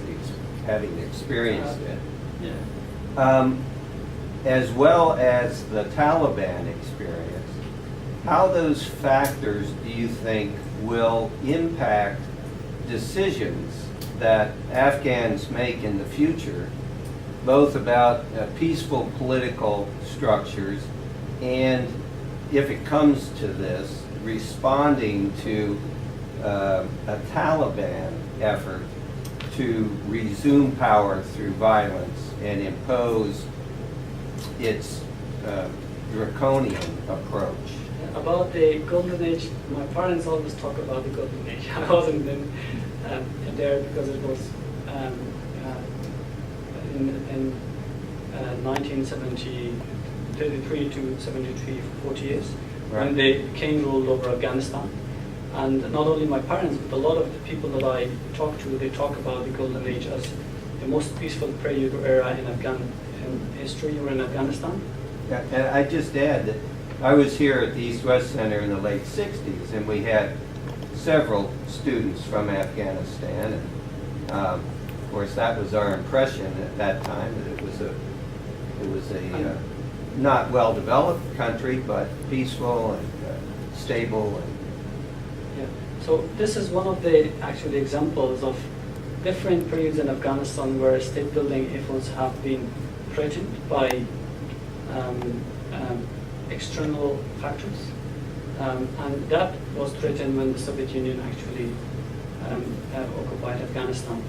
having experienced it, as well as the Taliban experience, how those factors do you think will impact decisions that Afghans make in the future, both about peaceful political structures and, if it comes to this, responding to a Taliban effort to resume power through violence and impose its draconian approach. About the golden age, my parents always talk about the golden age. I wasn't there because it was in 1933 to 73, 40 years, when the King ruled over Afghanistan. And not only my parents, but a lot of the people that I talk to, they talk about the golden age as the most peaceful period or era in history or in Afghanistan. Yeah, and I just add that I was here at the East-West Center in the late 60s, and we had several students from Afghanistan, and of course that was our impression at that time, that it was a not well-developed country, but peaceful and stable. And yeah. So this is one of the actually examples of different periods in Afghanistan where state-building efforts have been threatened by external factors, and that was threatened when the Soviet Union actually occupied Afghanistan.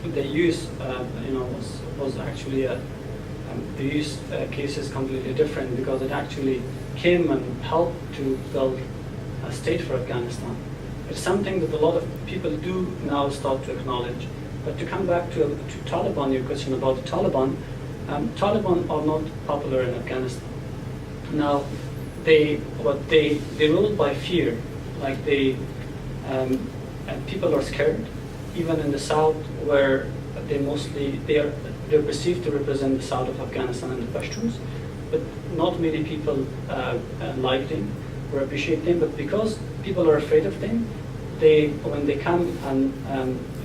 The US, was actually the US case is completely different because it actually came and helped to build a state for Afghanistan. It's something that a lot of people do now start to acknowledge. But to come back to Taliban, your question about the Taliban, Taliban are not popular in Afghanistan. Now, they rule by fear. Like people are scared, even in the south, where they're perceived to represent the south of Afghanistan and the Pashtuns, but not many people like them or appreciate them. But because people are afraid of them, when they come and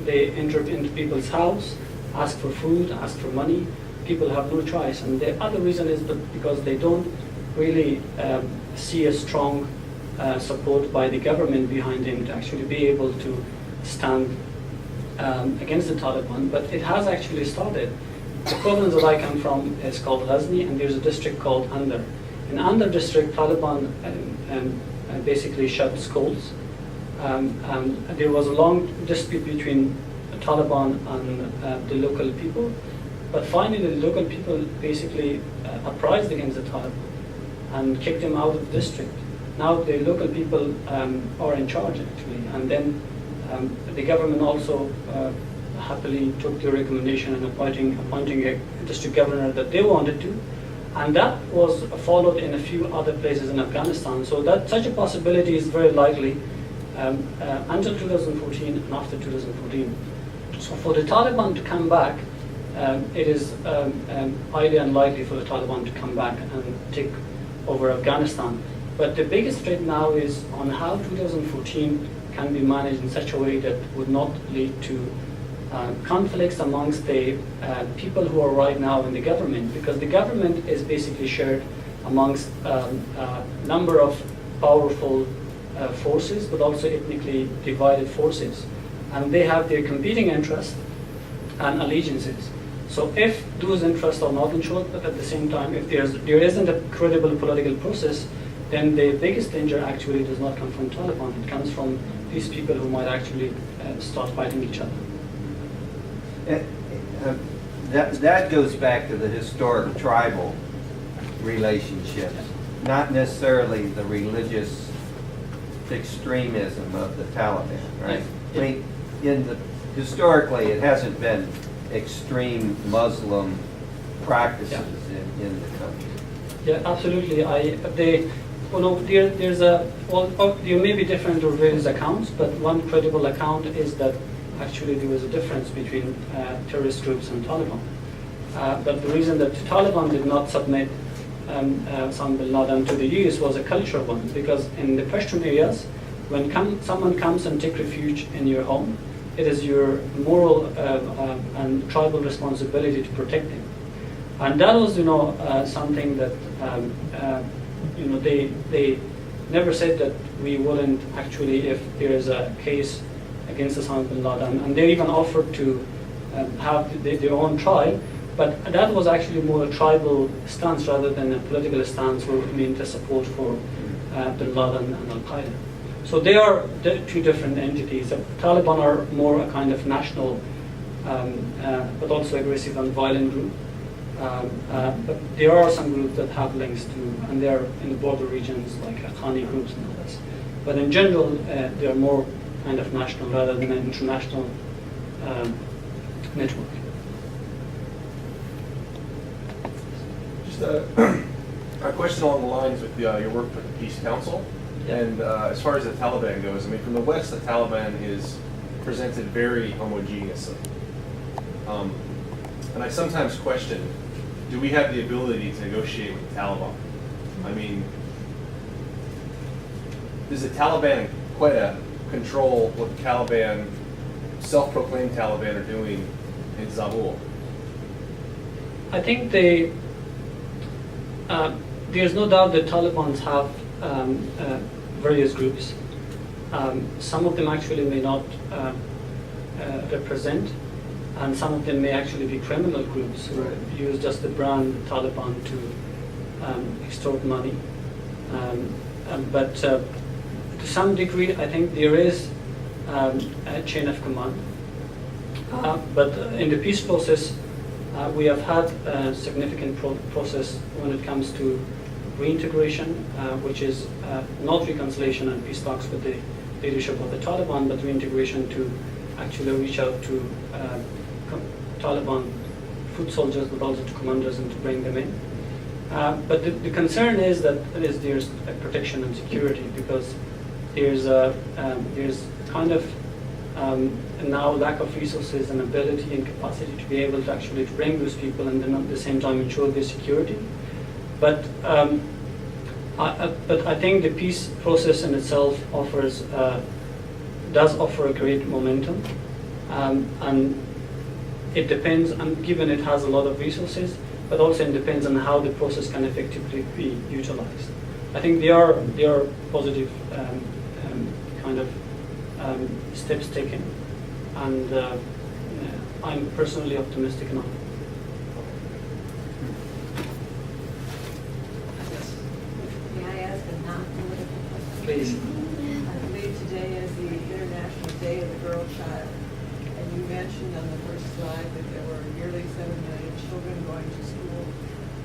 they enter into people's house, ask for food, ask for money, people have no choice. And the other reason is because they don't really see a strong support by the government behind them to actually be able to stand against the Taliban. But it has actually started. The province that I come from is called Ghazni, and there's a district called Andar. In Andar district, Taliban basically shut schools. And there was a long dispute between the Taliban and the local people. But finally, the local people basically uprised against the Taliban and kicked them out of the district. Now the local people are in charge, actually. And then the government also happily took the recommendation and appointing a district governor that they wanted to. And that was followed in a few other places in Afghanistan. So that such a possibility is very likely until 2014 and after 2014. So for the Taliban to come back, it is highly unlikely for the Taliban to come back and take over Afghanistan. But the biggest threat now is on how 2014 can be managed in such a way that would not lead to conflicts amongst the people who are right now in the government, because the government is basically shared amongst a number of powerful forces, but also ethnically divided forces. And they have their competing interests and allegiances. So if those interests are not ensured, but at the same time, if there isn't a credible political process, then the biggest danger actually does not come from Taliban. It comes from these people who might actually start fighting each other. That goes back to the historic tribal relationships, not necessarily the religious extremism of the Taliban, right? Yeah. I mean, historically, it hasn't been extreme Muslim practices in the country. Yeah, absolutely. There may be different or various accounts, but one credible account is that actually there was a difference between terrorist groups and Taliban. But the reason that the Taliban did not submit Osama bin Laden to the US was a cultural one, because in the Pashtun areas, when someone comes and takes refuge in your home, it is your moral and tribal responsibility to protect them. And that was, something that, they never said that we wouldn't actually, if there is a case against Osama bin Laden, and they even offered to have their own trial, but that was actually more a tribal stance rather than a political stance where it meant a support for bin Laden and Al-Qaeda. So they are two different entities. The Taliban are more a kind of national but also aggressive and violent group. But there are some groups that have links to, and they are in the border regions like Afghani groups and others. But in general, they are more kind of national rather than an international network. Just a question along the lines with your work with the Peace Council. Yeah. And as far as the Taliban goes, I mean, from the West, the Taliban is presented very homogeneously. And I sometimes question, do we have the ability to negotiate with the Taliban? I mean, does the Taliban in Quetta control what the Taliban, self-proclaimed Taliban, are doing in Zabul? I think there's no doubt that Taliban have various groups. Some of them actually may not represent, and some of them may actually be criminal groups who use just the brand Taliban to extort money. But to some degree, I think there is a chain of command. But in the peace process, we have had a significant process when it comes to reintegration, which is not reconciliation and peace talks with the leadership of the Taliban, but reintegration to actually reach out to Taliban foot soldiers, but also to commanders, and to bring them in. But the concern is that there's a protection and security, because there's kind of now lack of resources and ability and capacity to be able to actually bring those people and then at the same time ensure their security. But I think the peace process in itself does offer a great momentum, and it depends, and given it has a lot of resources, but also it depends on how the process can effectively be utilized. I think there are positive kind of steps taken, and I'm personally optimistic now. May I ask a non-political question? Please. I believe today is the International Day of the Girl Child, and you mentioned on the first slide that there were nearly 7 million children going to school.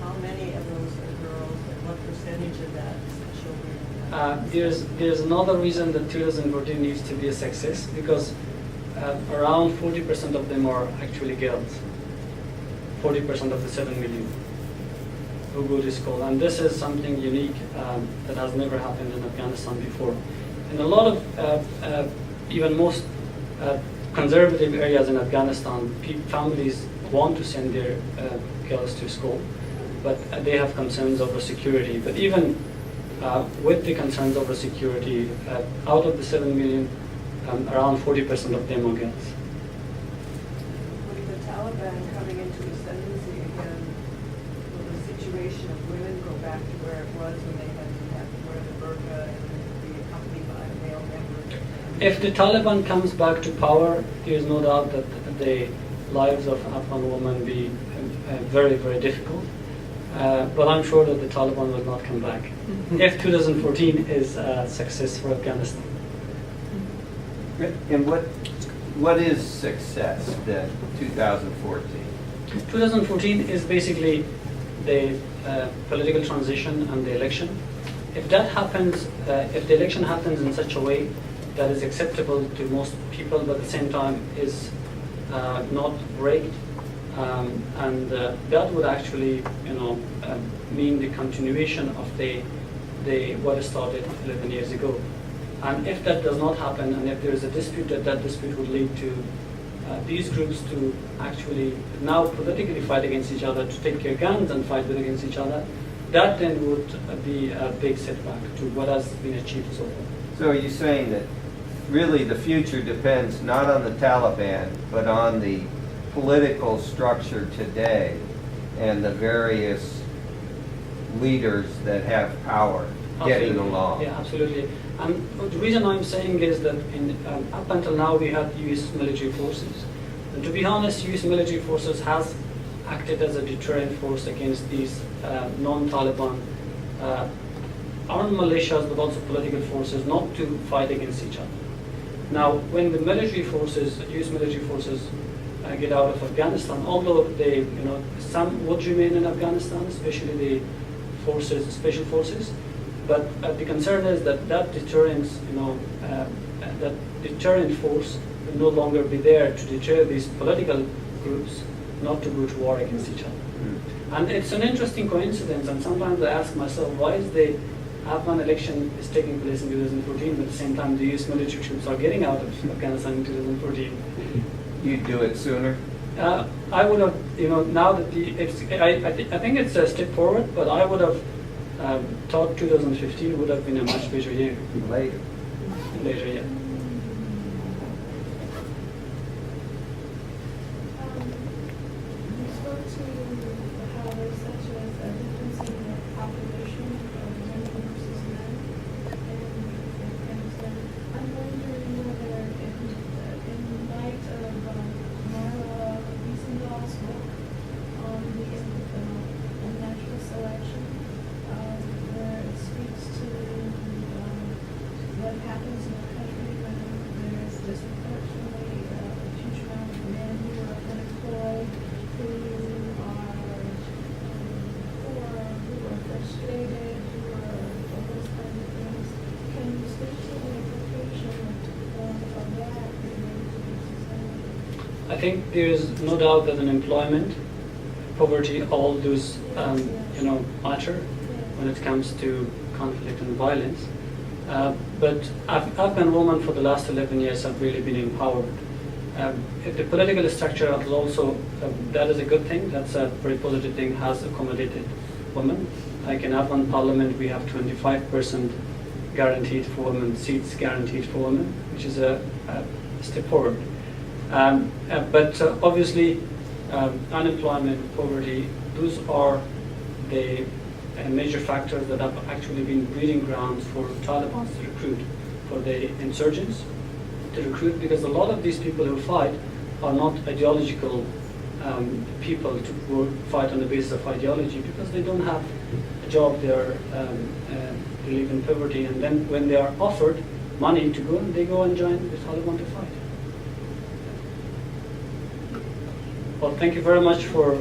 How many of those are girls, and what percentage of that is children? There's another reason that 2014 needs to be a success, because around 40% of them are actually girls. 40% of the 7 million who go to school, and this is something unique that has never happened in Afghanistan before. In a lot of even most conservative areas in Afghanistan, families want to send their girls to school, but they have concerns over security. But even with the concerns over security, out of the 7 million, around 40% of them are girls. With the Taliban coming into ascendancy again, will the situation of women go back to where it was when they had to wear the burqa and be accompanied by a male member? If the Taliban comes back to power, there is no doubt that the lives of Afghan women will be very, very difficult. But I'm sure that the Taliban will not come back if 2014 is a success for Afghanistan. And what is success then, 2014? 2014 is basically the political transition and the election. If that happens, if the election happens in such a way that is acceptable to most people, but at the same time is not rigged, and that would actually, mean the continuation of what started 11 years ago. And if that does not happen, and if there is a dispute, that dispute would lead to these groups to actually now politically fight against each other, to take their guns and fight against each other, that then would be a big setback to what has been achieved so far. So are you saying that really the future depends not on the Taliban, but on the political structure today and the various leaders that have power getting along? Yeah, absolutely. And the reason I'm saying is that up until now we had U.S. military forces. And to be honest, U.S. military forces has acted as a deterrent force against these non-Taliban armed militias, but also political forces, not to fight against each other. Now, when the military forces, U.S. military forces, get out of Afghanistan, although they, some would remain in Afghanistan, especially the forces, special forces. But the concern is that deterrence, that deterrent force will no longer be there to deter these political groups not to go to war against each other. And it's an interesting coincidence, and sometimes I ask myself, why is the Afghan election is taking place in 2014, but at the same time the US military troops are getting out of Afghanistan in 2014? You'd do it sooner? I would have, now that I think it's a step forward, but I would have thought 2015 would have been a much better year. Later. Later, yeah. You spoke to how there's such a difference in the population of women versus men in Afghanistan. I'm wondering whether, in light of Mara Wiesendaal's book on the natural selection, where it speaks to what happens in a country when there's disproportionately a huge amount of men who are unemployed, who are poor, who are frustrated, who are all those kinds of things. Can you speak to the implication of that related to the society? I think there is no doubt that unemployment, poverty, all those matter when it comes to conflict and violence. But Afghan women for the last 11 years have really been empowered. The political structure is also, that is a good thing, that's a very positive thing, has accommodated women. Like in Afghan parliament, we have 25% guaranteed for women, seats guaranteed for women, which is a step forward. But obviously, unemployment, poverty, those are the major factors that have actually been breeding grounds for Taliban to recruit, for the insurgents to recruit, because a lot of these people who fight are not ideological people to go fight on the basis of ideology, because they don't have a job, they live in poverty, and then when they are offered money to go, they go and join the Taliban to fight. Well, thank you very much for